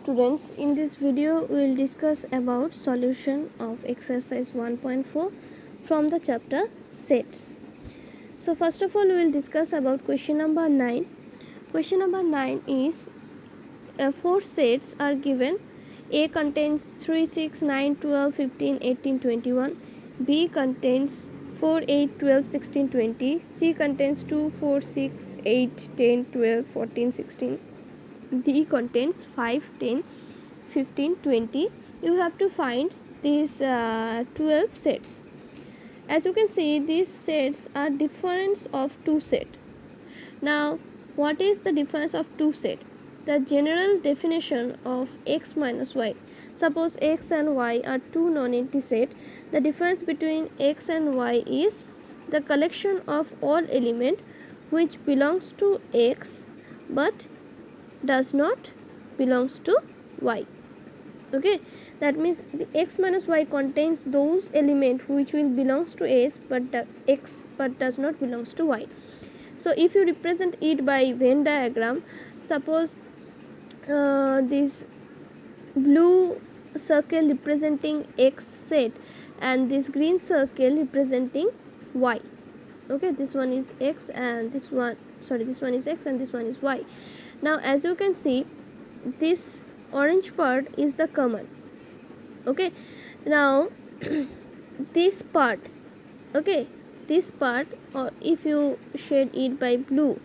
Students, in this video we will discuss about solution of exercise 1.4 from the chapter sets. So first of all we will discuss about question number 9. Question number 9 is 4 sets are given. A contains 3, 6, 9, 12, 15, 18, 21. B contains 4, 8, 12, 16, 20. C contains 2, 4, 6, 8, 10, 12, 14, 16. D contains 5, 10, 15, 20. You have to find these 12 sets. As you can see, these sets are difference of two sets. Now, what is the difference of two sets? The general definition of x minus y. Suppose x and y are two non-empty sets. The difference between x and y is the collection of all element which belongs to x but does not belongs to y. Okay, that means the x minus y contains those element which will belongs to x but does not belongs to y. So if you represent it by Venn diagram, suppose this blue circle representing x set and this green circle representing y. Okay, this one is x and this one is x and this one is y. Now as you can see, this orange part is the common. Okay, now this part, okay, this part, or if you shade it by blue,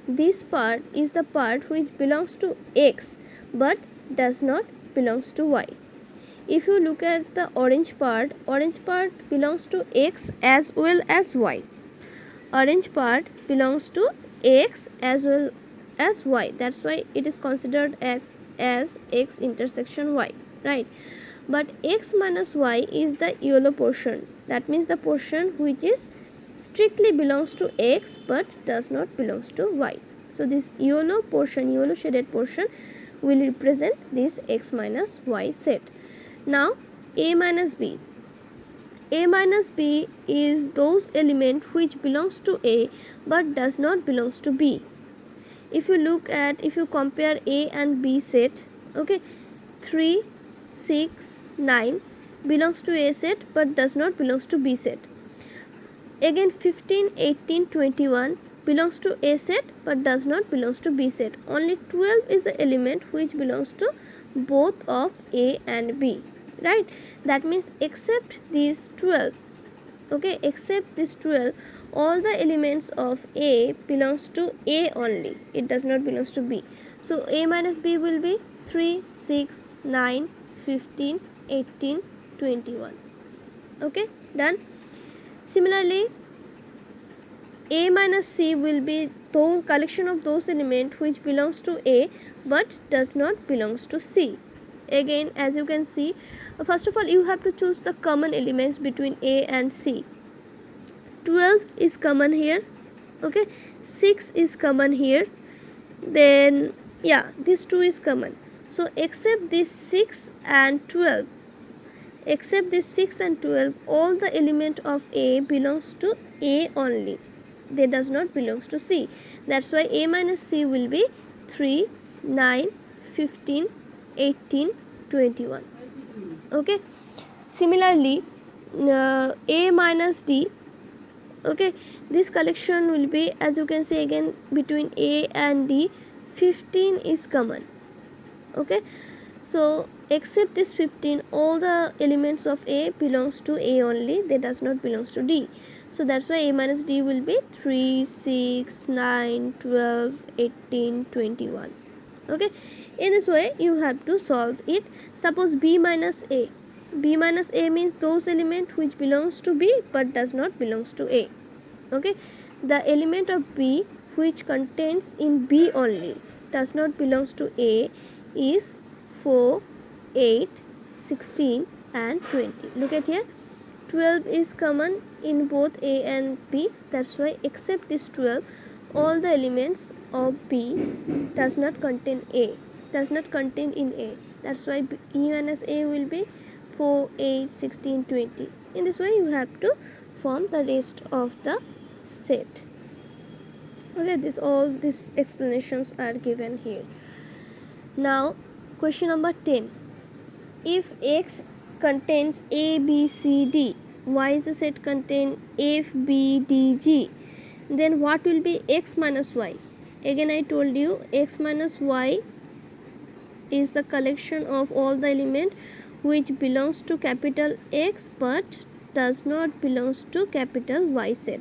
this part is the part which belongs to x but does not belongs to y. If you look at the orange part belongs to x as well as y. Orange part belongs to x as well as y. That's why it is considered as x intersection y, right? But x minus y is the yellow portion. That means the portion which is strictly belongs to x but does not belongs to y. So this yellow portion, yellow shaded portion will represent this x minus y set. Now a minus b. A minus b is those element which belongs to a but does not belongs to b. If you compare a and b set, okay, 3, 6, 9 belongs to a set but does not belongs to b set. Again 15, 18, 21 belongs to a set but does not belongs to b set. Only 12 is the element which belongs to both of a and b, right? That means except these 12, okay, except this 12, all the elements of a belongs to a only, it does not belongs to b. So a minus b will be 3, 6, 9, 15, 18, 21. Okay, done. Similarly a minus c will be the collection of those elements which belongs to a but does not belongs to c. Again, as you can see, first of all you have to choose the common elements between a and c. 12 is common here, okay, 6 is common here, then yeah, this 2 is common. So except this 6 and 12, all the element of a belongs to a only, they does not belongs to c. That's why a minus c will be 3, 9, 15, 18, 21. Okay, similarly a minus d, okay, this collection will be, as you can see, again between a and d 15 is common. Okay, so except this 15, all the elements of a belongs to a only, they does not belongs to d. So that's why a minus d will be 3, 6, 9, 12, 18, 21. Okay, in this way you have to solve it. Suppose b minus a. B minus a means those element which belongs to b but does not belongs to a. Okay, the element of b which contains in b only, does not belongs to a, is 4, 8, 16 and 20. Look at here, 12 is common in both a and b. That's why except this 12, all the elements of b does not contain a, does not contain in a. That's why e minus a will be 4, 8, 16, 20. In this way you have to form the rest of the set. Okay, all these explanations are given here. Now question number 10. If X contains A, B, C, D, Y is a set contain F, B, D, G, then what will be X minus Y? Again I told you X minus Y is the collection of all the element which belongs to capital X but does not belongs to capital Y set.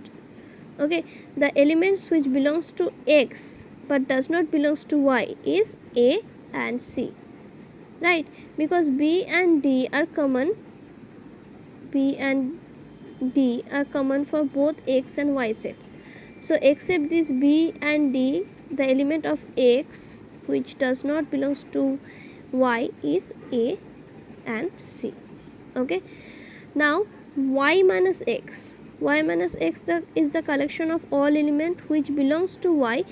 Okay, the elements which belongs to X but does not belongs to Y is A and C, right? Because B and D are common, B and D are common for both X and Y set. So except this B and D, the element of X which does not belongs to Y is A and C. Okay, now Y minus X. Y minus X is the collection of all element which belongs to Y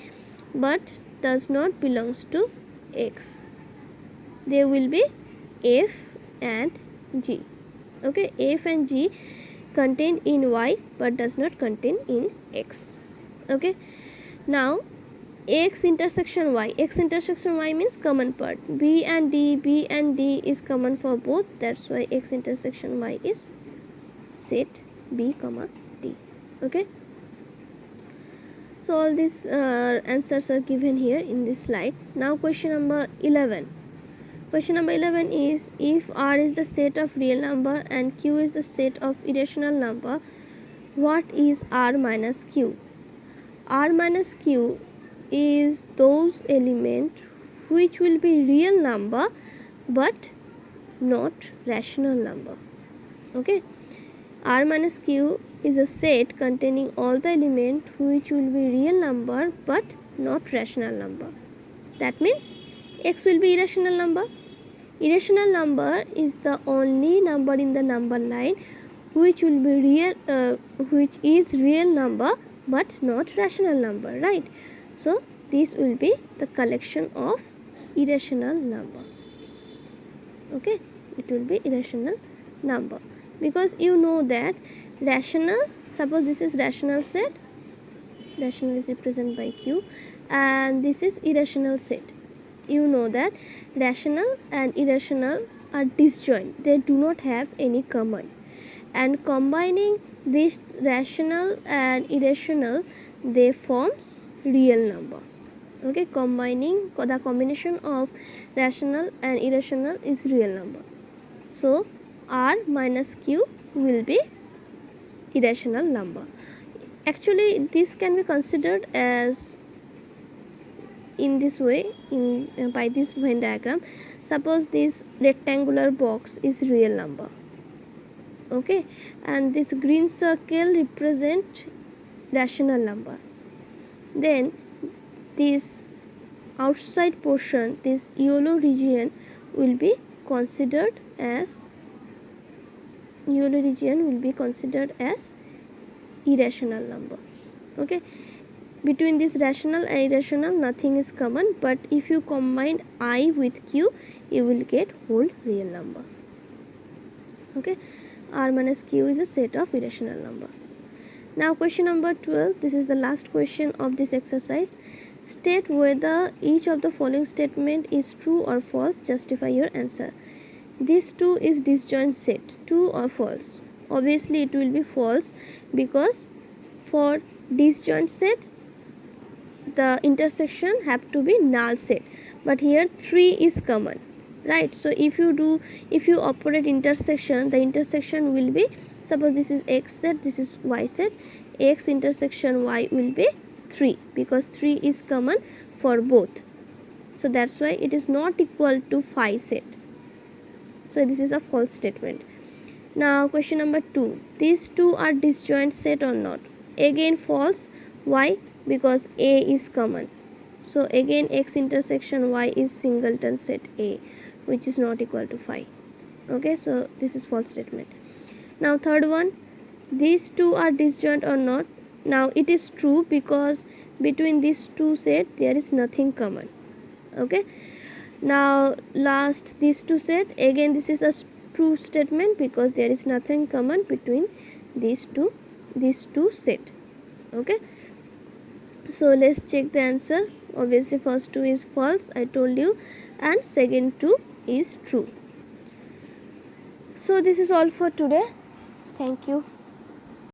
but does not belongs to X. They will be F and G. Okay, F and G contain in Y but does not contain in X. Okay, now X intersection Y. X intersection Y means common part. B and D is common for both. That's why X intersection Y is set B comma D. Okay, so all these answers are given here in this slide. Now question number 11. Question number 11 is, if R is the set of real number and Q is the set of irrational number, what is R minus Q? R minus Q is those element which will be real number but not rational number. Okay, R minus Q is a set containing all the element which will be real number but not rational number. That means X will be irrational number. Irrational number is the only number in the number line which will be real, which is real number but not rational number, right? So this will be the collection of irrational number. Okay, it will be irrational number, because you know that rational, suppose this is rational set, rational is represented by Q, and this is irrational set. You know that rational and irrational are disjoint, they do not have any common, and combining this rational and irrational, they forms real number. Okay, combining the combination of rational and irrational is real number. So R minus Q will be irrational number. Actually this can be considered as in this way, in by this Venn diagram. Suppose this rectangular box is real number, okay, and this green circle represent rational number. Then this outside portion, this yellow region will be considered as irrational number. Okay, between this rational and irrational nothing is common, but if you combine I with Q you will get whole real number. Okay, R minus Q is a set of irrational number. Now question number 12, this is the last question of this exercise. State whether each of the following statement is true or false, justify your answer. This 2 is disjoint set, true or false? Obviously it will be false, because for disjoint set the intersection have to be null set, but here 3 is common, right? So if you operate intersection, the intersection will be, suppose this is X set, this is Y set, X intersection Y will be 3, because 3 is common for both. So that's why it is not equal to phi set. So this is a false statement. Now question number 2, these two are disjoint set or not? Again false. Why? Because A is common. So again X intersection Y is singleton set A, which is not equal to phi. Okay, so this is false statement. Now third one, these two are disjoint or not? Now it is true, because between these two set there is nothing common. Okay, now last these two set, again this is a true statement, because there is nothing common between these two set. Okay, so let's check the answer. Obviously first two is false, I told you, and second 2 is true. So this is all for today. Thank you.